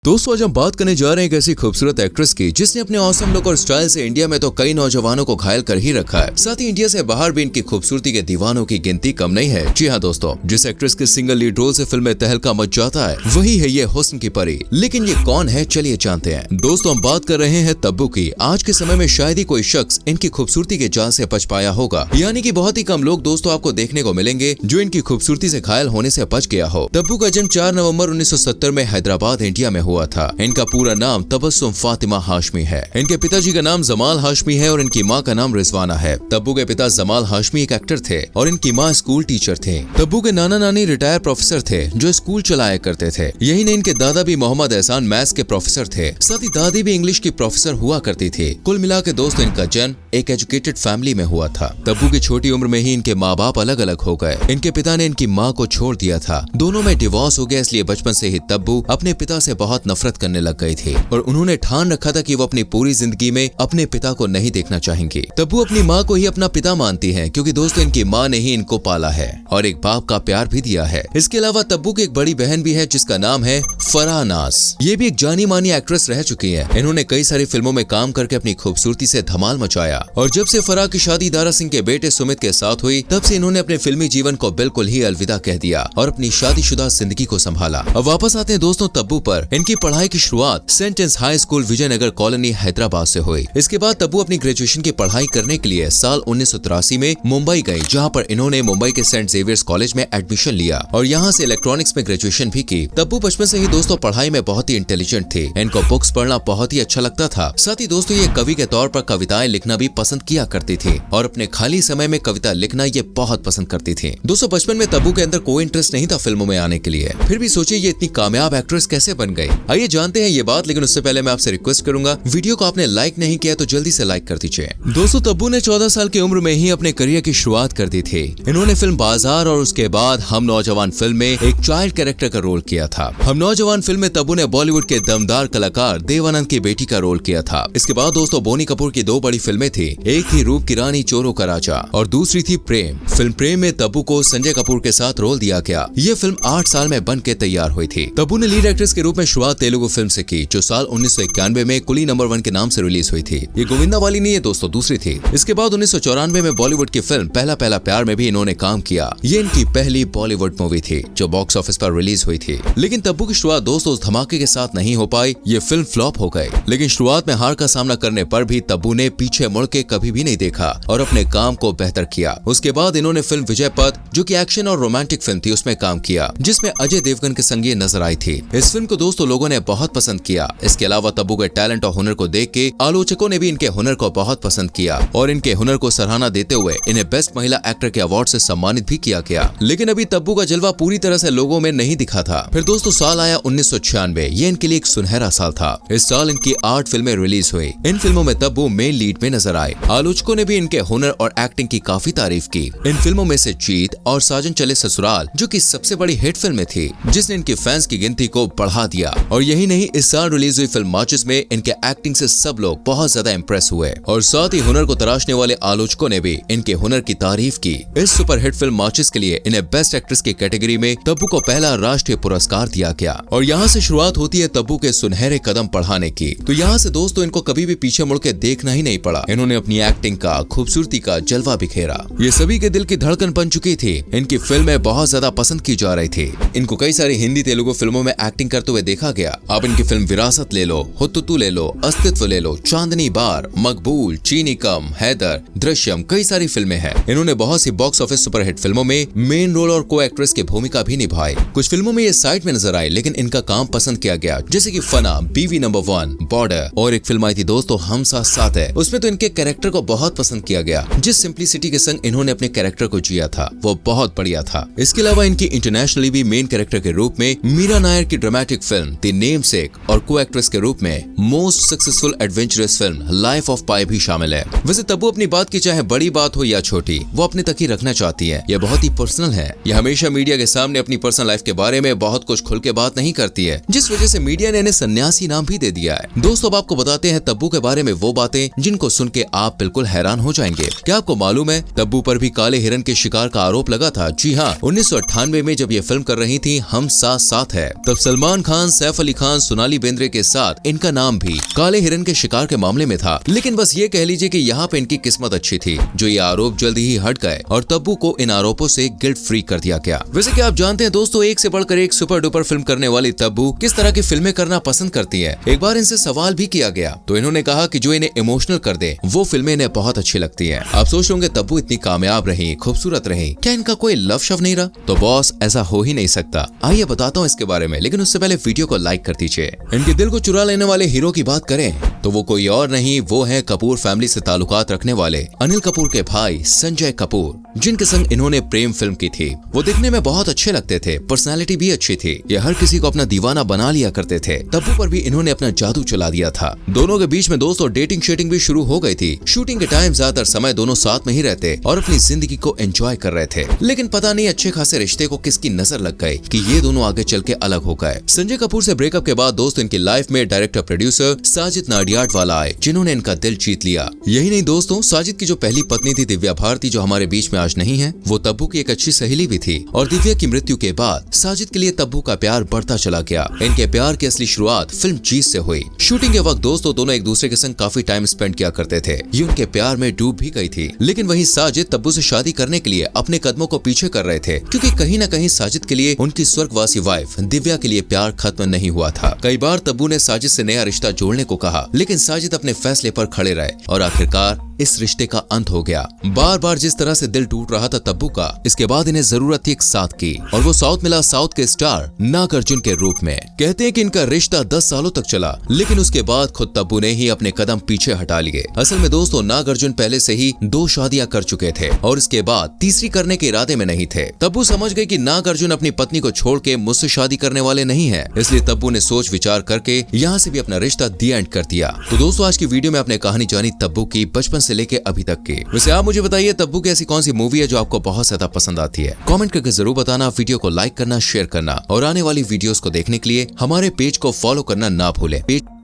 दोस्तों आज हम बात करने जा रहे हैं एक ऐसी खूबसूरत एक्ट्रेस की जिसने अपने ऑसम लुक और स्टाइल से इंडिया में तो कई नौजवानों को घायल कर ही रखा है। साथ ही इंडिया से बाहर भी इनकी खूबसूरती के दीवानों की गिनती कम नहीं है। जी हाँ दोस्तों, जिस एक्ट्रेस के सिंगल लीड रोल से फिल्म में तहलका मच जाता है वही है ये हुस्न की परी। लेकिन ये कौन है, चलिए जानते हैं। दोस्तों हम बात कर रहे हैं तब्बू की। आज के समय में शायद ही कोई शख्स इनकी खूबसूरती के जाल से बच पाया होगा, यानी कि बहुत ही कम लोग दोस्तों आपको देखने को मिलेंगे जो इनकी खूबसूरती से घायल होने से बच गया हो। तब्बू का जन्म 4 नवंबर 1970 में हैदराबाद इंडिया में हुआ था। इनका पूरा नाम तबस्सुम फातिमा हाशमी है। इनके पिताजी का नाम जमाल हाशमी है और इनकी माँ का नाम रिजवाना है। तब्बू के पिता जमाल हाशमी एक एक्टर थे और इनकी माँ स्कूल टीचर थे। तब्बू के नाना नानी रिटायर प्रोफेसर थे जो स्कूल चलाया करते थे। यही नहीं, इनके दादा भी मोहम्मद एहसान मैथ्स के प्रोफेसर थे। साथ ही दादी भी इंग्लिश की प्रोफेसर हुआ करती थी। कुल मिला के दोस्तों इनका जन्म एक एजुकेटेड फैमिली में हुआ था। तब्बू की छोटी उम्र में ही इनके माँ बाप अलग अलग हो गए। इनके पिता ने इनकी माँ को छोड़ दिया था। दोनों में डिवोर्स हो गया, इसलिए बचपन से ही तब्बू अपने पिता से बहुत नफरत करने लग गई थी और उन्होंने ठान रखा था कि वो अपनी पूरी जिंदगी में अपने पिता को नहीं देखना चाहेंगी। तब्बू अपनी माँ को ही अपना पिता मानती हैं क्योंकि दोस्तों इनकी माँ ने ही इनको पाला है और एक बाप का प्यार भी दिया है। इसके अलावा तब्बू की एक बड़ी बहन भी है जिसका नाम है फराह नाज। ये भी एक जानी मानी एक्ट्रेस रह चुकी है। इन्होंने कई सारी फिल्मों में काम करके अपनी खूबसूरती से धमाल मचाया और जब से फराह की शादी दारा सिंह के बेटे सुमित के साथ हुई तब से इन्होंने अपने फिल्मी जीवन को बिल्कुल ही अलविदा कह दिया और अपनी शादीशुदा जिंदगी को संभाला। अब वापस आते हैं दोस्तों तब्बू पर। इनकी पढ़ाई की शुरुआत Saint Ann's high school Vijayanagar colony Hyderabad से हुई। इसके बाद तब्बू अपनी ग्रेजुएशन की पढ़ाई करने के लिए साल 1983 में मुंबई गई, जहां पर इन्होंने मुंबई के सेंट जेवियर्स कॉलेज में एडमिशन लिया और यहां से इलेक्ट्रॉनिक्स में ग्रेजुएशन भी की। तब्बू बचपन से ही दोस्तों पढ़ाई में बहुत ही इंटेलिजेंट थे। इनको बुक्स पढ़ना बहुत ही अच्छा लगता था। साथ ही दोस्तों ये कवि के तौर पर कविताएं लिखना भी पसंद किया करती थी और अपने खाली समय में कविता लिखना ये बहुत पसंद करती थी। दोस्तों बचपन में तब्बू के अंदर कोई इंटरेस्ट नहीं था फिल्मों में आने के लिए, फिर भी सोचिए ये इतनी कामयाब एक्ट्रेस कैसे बन गई। आइए जानते हैं ये बात, लेकिन उससे पहले मैं आपसे रिक्वेस्ट करूंगा, वीडियो को आपने लाइक नहीं किया तो जल्दी से लाइक कर दीजिए। दोस्तों तब्बू ने 14 साल की उम्र में ही अपने करियर की शुरुआत कर दी थी। इन्होंने फिल्म बाजार और उसके बाद हम नौजवान फिल्म में एक चाइल्ड कैरेक्टर का रोल किया था। हम नौजवान फिल्म में तब्बू ने बॉलीवुड के दमदार कलाकार देवानंद की बेटी का रोल किया था। इसके बाद दोस्तों बोनी कपूर की 2 बड़ी फिल्में थी। एक थी रूप की रानी चोरों का राजा और दूसरी थी प्रेम। फिल्म प्रेम में तब्बू को संजय कपूर के साथ रोल दिया गया। ये फिल्म 8 साल में बन के तैयार हुई थी। तब्बू ने लीड एक्ट्रेस के रूप में शुरुआत तेलुगु फिल्म से की जो साल 1991 में कुली नंबर 1 के नाम से रिलीज हुई थी। ये गोविंदा वाली नहीं है दोस्तों, दूसरी थी। इसके बाद 1994 में बॉलीवुड की फिल्म पहला पहला प्यार में भी इन्होंने काम किया। ये इनकी पहली बॉलीवुड मूवी थी जो बॉक्स ऑफिस पर रिलीज हुई थी। लेकिन तब्बू की शुरुआत दोस्तों उस धमाके के साथ नहीं हो पाई। ये फिल्म फ्लॉप हो गई। लेकिन शुरुआत में हार का सामना करने पर भी तब्बू ने पीछे मुड़ के कभी भी नहीं देखा और अपने काम को बेहतर किया। उसके बाद इन्होंने फिल्म विजय पथ जो कि एक्शन और रोमांटिक फिल्म थी उसमें काम किया, जिसमें अजय देवगन के संग ये नजर आई थी। इस फिल्म को दोस्तों लोगों ने बहुत पसंद किया। इसके अलावा तब्बू के टैलेंट और हुनर को देख के आलोचकों ने भी इनके हुनर को बहुत पसंद किया और इनके हुनर को सराहना देते हुए इन्हें बेस्ट महिला एक्टर के अवार्ड से सम्मानित भी किया गया। लेकिन अभी तब्बू का जलवा पूरी तरह से लोगों में नहीं दिखा था। फिर दोस्तों साल आया 1996। ये इनके लिए एक सुनहरा साल था। इस साल इनकी 8 फिल्में रिलीज हुई। इन फिल्मों में तब्बू मेन लीड में नजर आए। आलोचकों ने भी इनके हुनर और एक्टिंग की काफी तारीफ की। इन फिल्मों में से जीत और साजन चले ससुराल जो कि सबसे बड़ी हिट फिल्में थी, जिसने इनके फैंस की गिनती को बढ़ा दिया। और यही नहीं, इस साल रिलीज हुई फिल्म माचिस में इनके एक्टिंग से सब लोग बहुत ज्यादा इम्प्रेस हुए और साथ ही हुनर को तराशने वाले आलोचकों ने भी इनके हुनर की तारीफ की। इस सुपरहिट फिल्म माचिस के लिए इन्हें बेस्ट एक्ट्रेस की कैटेगरी में तब्बू को पहला राष्ट्रीय पुरस्कार दिया गया। और यहाँ से शुरुआत होती है तब्बू के सुनहरे कदम बढ़ाने की। तो यहाँ से दोस्तों इनको कभी भी पीछे मुड़ के देखना ही नहीं पड़ा। इन्होंने अपनी एक्टिंग का, खूबसूरती का जलवा बिखेरा। ये सभी के दिल की धड़कन बन चुकी थी। इनकी फिल्में बहुत ज्यादा पसंद की जा रही थी। इनको कई सारी हिंदी तेलुगु फिल्मों में एक्टिंग करते हुए देखा गया। आप इनकी फिल्म विरासत ले लो, हुत्तुतु ले लो, अस्तित्व ले लो, चांदनी बार, मकबूल, चीनी कम, हैदर, दृश्यम, कई सारी फिल्में हैं। इन्होंने बहुत सी बॉक्स ऑफिस सुपरहिट फिल्मों में मेन रोल और को एक्ट्रेस की भूमिका भी निभाई। कुछ फिल्मों में ये साइड में नजर आए लेकिन इनका काम पसंद किया गया, जैसे कि फना, बीवी नंबर 1, बॉर्डर और एक फिल्म आई थी दोस्तों हम साथ साथ है। उसमें तो इनके कैरेक्टर को बहुत पसंद किया गया। जिस सिंप्लिसिटी के संग इन्होंने अपने कैरेक्टर को जिया था वो बहुत बढ़िया था। इसके अलावा इनकी इंटरनेशनली भी मेन कैरेक्टर के रूप में मीरा नायर की ड्रामेटिक फिल्म द नेमसेक और को एक्ट्रेस के रूप में most successful adventurous film Life of Pi भी शामिल है। वैसे तब्बू अपनी बात की चाहे बड़ी बात हो या छोटी वो अपने तक ही रखना चाहती है। यह बहुत ही पर्सनल है। यह हमेशा मीडिया के सामने अपनी पर्सनल लाइफ के बारे में बहुत कुछ खुल के बात नहीं करती है, जिस वजह से मीडिया ने इन्हें सन्यासी नाम भी दे दिया है। दोस्तों अब आपको बताते हैं तब्बू के बारे में वो बातें जिनको सुन के आप बिल्कुल हैरान हो जाएंगे। क्या आपको मालूम है तब्बू पर भी काले हिरन के शिकार का आरोप लगा था? जी हाँ, 1998 में जब ये फिल्म कर रही थी हम साथ साथ है, तब सलमान खान, सैफ सैफ अली खान, सोनाली बेंद्रे के साथ इनका नाम भी काले हिरन के शिकार के मामले में था। लेकिन बस ये कह लीजिए कि यहाँ पे इनकी किस्मत अच्छी थी जो ये आरोप जल्दी ही हट गए और तब्बू को इन आरोपों से गिल्ट फ्री कर दिया गया। वैसे कि आप जानते हैं दोस्तों, एक से बढ़कर एक सुपर डुपर फिल्म करने वाली तब्बू किस तरह की फिल्में करना पसंद करती है। एक बार इनसे सवाल भी किया गया तो इन्होंने कहा कि जो इन्हें इमोशनल कर दे वो फिल्में इन्हें बहुत अच्छी लगती है। आप सोच होंगे तब्बू इतनी कामयाब रही, खूबसूरत रही, क्या इनका कोई लव शव नहीं रहा? तो बॉस ऐसा हो ही नहीं सकता। आइए बताता हूँ इसके बारे में, लेकिन उससे पहले वीडियो को लाइक कर दीजिए। इनके दिल को चुरा लेने वाले हीरो की बात करें तो वो कोई और नहीं, वो है कपूर फैमिली से ताल्लुकात रखने वाले अनिल कपूर के भाई संजय कपूर, जिनके संग इन्होंने प्रेम फिल्म की थी। वो दिखने में बहुत अच्छे लगते थे, पर्सनालिटी भी अच्छी थी, ये हर किसी को अपना दीवाना बना लिया करते थे। तब्बू पर भी इन्होंने अपना जादू चला दिया था। दोनों के बीच में दोस्तों डेटिंग शेटिंग भी शुरू हो गई थी। शूटिंग के टाइम ज्यादातर समय दोनों साथ में ही रहते और अपनी जिंदगी को एंजॉय कर रहे थे। लेकिन पता नहीं अच्छे खासे रिश्ते को किसकी नजर लग गई कि ये दोनों आगे चल के अलग हो गए। संजय कपूर से ब्रेकअप के बाद दोस्तों इनकी लाइफ में डायरेक्टर प्रोड्यूसर साजिद नाडियाडवाला आए, जिन्होंने इनका दिल जीत लिया। यही नहीं दोस्तों, साजिद की जो पहली पत्नी थी दिव्या भारती, जो हमारे बीच में आज नहीं है, वो तब्बू की एक अच्छी सहेली भी थी। और दिव्या की मृत्यु के बाद साजिद के लिए तब्बू का प्यार बढ़ता चला गया। इनके प्यार की असली शुरुआत फिल्म जीत से हुई। शूटिंग के वक्त दोस्तों दोनों एक दूसरे के संग काफी टाइम स्पेंड किया करते थे। ये उनके प्यार में डूब भी गई थी। लेकिन वहीं साजिद तब्बू से शादी करने के लिए अपने कदमों को पीछे कर रहे थे, क्योंकि कहीं न कहीं साजिद के लिए उनकी स्वर्गवासी वाइफ दिव्या के लिए प्यार खत्म नहीं हुआ था। कई बार तब्बू ने साजिद से नया रिश्ता जोड़ने को कहा, लेकिन साजिद अपने फैसले पर खड़े रहे और आखिरकार इस रिश्ते का अंत हो गया। बार बार जिस तरह से दिल टूट रहा था तब्बू का, इसके बाद इन्हें जरूरत थी एक साथ की, और वो साउथ मिला साउथ के स्टार नागार्जुन के रूप में। कहते हैं कि इनका रिश्ता 10 सालों तक चला, लेकिन उसके बाद खुद तब्बू ने ही अपने कदम पीछे हटा लिए। असल में दोस्तों नागार्जुन पहले से ही 2 शादियां कर चुके थे और इसके बाद तीसरी करने के इरादे में नहीं थे। तब्बू समझ गए कि नागार्जुन अपनी पत्नी को छोड़ के मुझसे शादी करने वाले नहीं है, इसलिए तब्बू ने सोच विचार करके यहाँ से भी अपना रिश्ता दी एंड कर दिया। तो दोस्तों आज की वीडियो में आपने कहानी जानी तब्बू की बचपन से लेके अभी तक की। वैसे आप मुझे बताइए तब्बू की ऐसी कौन सी मूवी है जो आपको बहुत ज्यादा पसंद आती है? कमेंट करके जरूर बताना। वीडियो को लाइक करना, शेयर करना और आने वाली वीडियोस को देखने के लिए हमारे पेज को फॉलो करना ना भूलें।